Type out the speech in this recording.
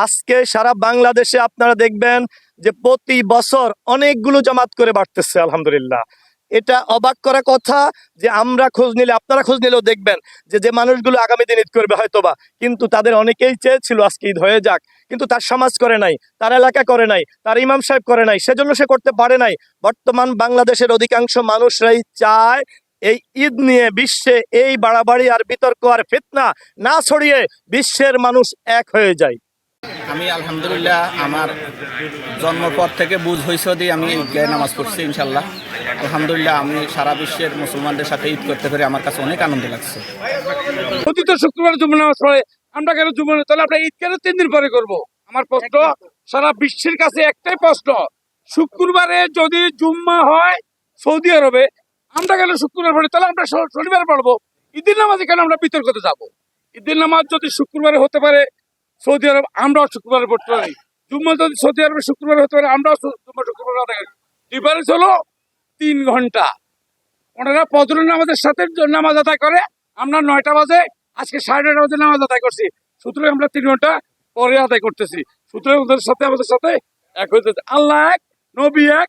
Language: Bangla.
আজকে সারা বাংলাদেশে আপনারা দেখবেন যে প্রতি বছর অনেকগুলো জামাত করে বাড়তেছে, আলহামদুলিল্লাহ। এটা অবাক করা কথা যে আমরা খোঁজ নিলে, আপনারা খোঁজ নিলেও দেখবেন যে মানুষগুলো আগামী দিন ঈদ করবে হয়তোবা, কিন্তু তাদের অনেকেই চেয়েছিল আজকে ঈদ হয়ে যাক, কিন্তু তার সমাজ করে নাই, তার এলাকা করে নাই, তার ইমাম সাহেব করে নাই, সেজন্য সে করতে পারে নাই। বর্তমান বাংলাদেশের অধিকাংশ মানুষরাই চায় এই ঈদ নিয়ে বিশ্বে এই বাড়াবাড়ি আর বিতর্ক আর ফিতনা না ছড়িয়ে বিশ্বের মানুষ এক হয়ে যায়। আমি আলহামদুলিল্লাহ আমার জন্মের পর থেকে বুঝ হয়েছে দিয়ে আমি ঈদগাহে নামাজ পড়ছি ইনশাল্লাহ। আলহামদুলিল্লাহ আমি সারা বিশ্বের মুসলমানদের সাথে ঈদ করতে পেরে আমার কাছে অনেক আনন্দ লাগছে। প্রতিটা শুক্রবার জুম্মা নামাজ পড়ে, আমরা কেন জুম্মা, তাহলে আমরা ঈদ কেন 3 দিন পরে করব? আমার প্রশ্ন সারা বিশ্বের কাছে একটাই প্রশ্ন, শুক্রবারে যদি জুম্মা হয় সৌদি আরবে, আমরা কেন শুক্রবার পড়ি? তাহলে আমরা শনিবার পড়বো। ঈদের নামাজে কেন আমরা বিতর্কতে যাব? ঈদের নামাজ যদি শুক্রবারে হতে পারে সৌদি আরব, আমরাও শুক্রবারে পড়তে পারি। জুম্মা যদি সৌদি আরবে শুক্রবারে হতে পারে, আমরাও জুম্মা শুক্রবারে আদায় করি। ডিফারেন্স হলো 3 ঘন্টা। ওনারা ফজরের নামাজের সাথে নামাজ আদায় করে, আমরা 9টা বাজে, আজকে 9:30 বাজে নামাজ আদায় করছি, সুতরাং আমরা 3 ঘন্টা পরে আদায় করতেছি। সুতরাং ওদের সাথে আমাদের সাথে এক হইতেছে। আল্লাহ এক, নবী এক।